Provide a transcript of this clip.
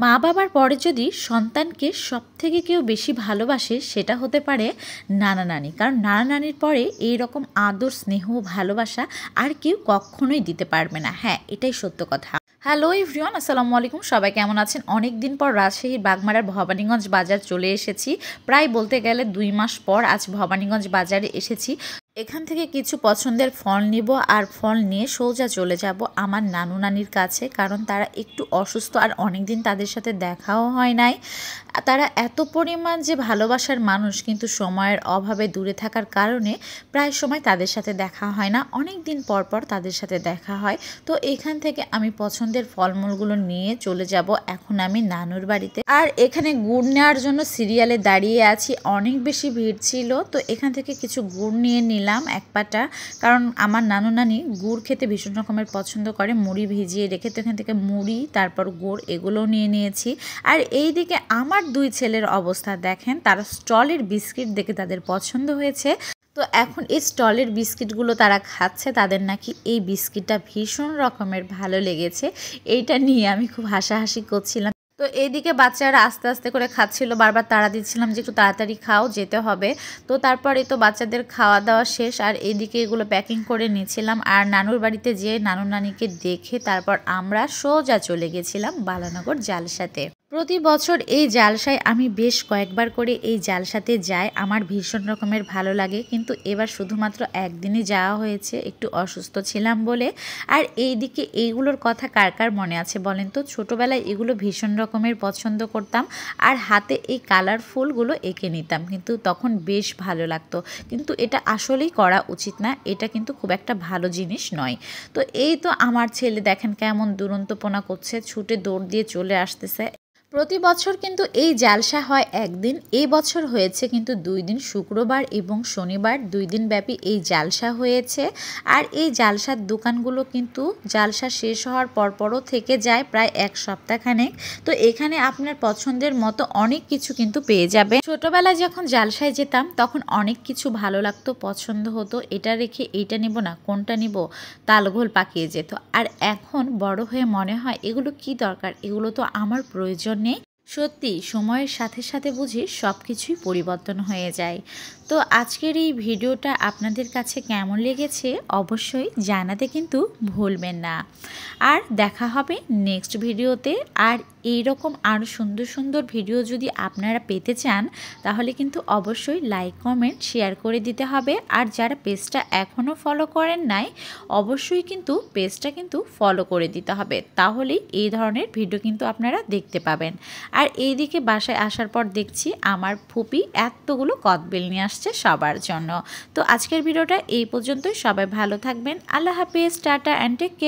মা-বাবার পরে যদি সন্তানকে সবথেকে কেউ বেশি ভালোবাসে সেটা হতে পারে নানা-নানি। কারণ নানা-নানির পরে এইরকম আদর, স্নেহ, ভালোবাসা আর কেউ কখনোই দিতে পারবে না। হ্যাঁ, এটাই সত্য কথা। হ্যালো এভরিওয়ান, আসসালামু আলাইকুম। সবাই কেমন আছেন? অনেক দিন পর রাজশাহীর বাগমারার ভবানীগঞ্জ বাজার চলে এসেছি। প্রায় বলতে গেলে ২ মাস পর আজ ভবানীগঞ্জ বাজারে এসেছি। এখান থেকে কিছু পছন্দের ফল নিব আর ফল নিয়ে সোজা চলে যাব আমার নানু নানির কাছে, কারণ তারা একটু অসুস্থ আর অনেক দিন তাদের সাথে দেখাও হয় নাই। তারা এত পরিমাণ যে ভালোবাসার মানুষ, কিন্তু সময়ের অভাবে দূরে থাকার কারণে প্রায় সময় তাদের সাথে দেখা হয় না, অনেক দিন পর পর তাদের সাথে দেখা হয়। তো এখান থেকে আমি পছন্দের ফলমূলগুলো নিয়ে চলে যাব এখন আমি নানুর বাড়িতে। আর এখানে গুড় নেওয়ার জন্য সিরিয়ালে দাঁড়িয়ে আছি, অনেক বেশি ভিড় ছিল। তো এখান থেকে কিছু গুড় নিয়ে নিলাম এক পাটা, কারণ আমার নানু নানি গুড় খেতে ভীষণ রকমের পছন্দ করে, মুড়ি ভিজিয়ে রেখে। তো এখান থেকে মুড়ি, তারপর গুড়, এগুলোও নিয়ে নিয়েছি। আর এই দিকে আমার 2 ছেলের অবস্থা দেখেন, তারা স্টলের বিস্কিট দেখে তাদের পছন্দ হয়েছে। তো এখন এই স্টলের বিস্কিটগুলো তারা খাচ্ছে, তাদের নাকি এই বিস্কিটটা ভীষণ রকমের ভালো লেগেছে। এইটা নিয়ে আমি খুব হাসাহাসি করছিলাম। তো এইদিকে বাচ্চারা আস্তে আস্তে করে খাচ্ছিল, বারবার তাড়া দিচ্ছিলাম যে একটু তাড়াতাড়ি খাও, যেতে হবে। তো তারপরে তো বাচ্চাদের খাওয়া দাওয়া শেষ, আর এইদিকে এগুলো প্যাকিং করে নিয়েছিলাম। আর নানুর বাড়িতে যেয়ে নানু নানিকে দেখে তারপর আমরা সোজা চলে গেছিলাম বালানগর জালসাতে। প্রতি বছর এই জালসায় আমি বেশ কয়েকবার করে এই জালসাতে যাই, আমার ভীষণ রকমের ভালো লাগে। কিন্তু এবার শুধুমাত্র একদিনই যাওয়া হয়েছে, একটু অসুস্থ ছিলাম বলে। আর এইদিকে এইগুলোর কথা কার কার মনে আছে বলেন তো? ছোটোবেলায় এগুলো ভীষণ রকমের পছন্দ করতাম, আর হাতে এই কালারফুলগুলো এঁকে নিতাম, কিন্তু তখন বেশ ভালো লাগতো। কিন্তু এটা আসলেই করা উচিত না, এটা কিন্তু খুব একটা ভালো জিনিস নয়। তো এই তো আমার ছেলে দেখেন কেমন দুরন্তপনা করছে, ছুটে দৌড় দিয়ে চলে আসতেছে। প্রতি বছর কিন্তু এই জালসা হয় একদিন, এই বছর হয়েছে কিন্তু 2 দিন, শুক্রবার এবং শনিবার 2 দিন ব্যাপী এই জালসা হয়েছে। আর এই জালসার দোকানগুলো কিন্তু জালসা শেষ হওয়ার পরপরও থেকে যায় প্রায় 1 সপ্তাহখানেক। তো এখানে আপনার পছন্দের মতো অনেক কিছু কিন্তু পেয়ে যাবে। ছোটবেলায় যখন জালসায় যেতাম তখন অনেক কিছু ভালো লাগতো, পছন্দ হতো, এটা রেখে এইটা নিব না, কোনটা নিব, তালগোল পাকিয়ে যেত। আর এখন বড় হয়ে মনে হয় এগুলো কি দরকার, এগুলো তো আমার প্রয়োজন নেই। সত্যি সময়ের সাথে সাথে বুঝি সব কিছুই পরিবর্তন হয়ে যায়। তো আজকের এই ভিডিওটা আপনাদের কাছে কেমন লেগেছে অবশ্যই জানাতে কিন্তু ভুলবেন না। আর দেখা হবে নেক্সট ভিডিওতে। আর এইরকম আরও সুন্দর সুন্দর ভিডিও যদি আপনারা পেতে চান তাহলে কিন্তু অবশ্যই লাইক, কমেন্ট, শেয়ার করে দিতে হবে। আর যারা পেজটা এখনও ফলো করেন নাই অবশ্যই কিন্তু পেজটা কিন্তু ফলো করে দিতে হবে, তাহলেই এই ধরনের ভিডিও কিন্তু আপনারা দেখতে পাবেন। আর এইদিকে বাসায় আসার পর দেখছি আমার ফুপি এতগুলো কদবেল নিয়ে আসছে সবার জন্য। তো আজকের ভিডিওটা এই পর্যন্তই, সবাই ভালো থাকবেন, আল্লাহ হাফেজ, টাটা অ্যান্ড টেক কেয়ার।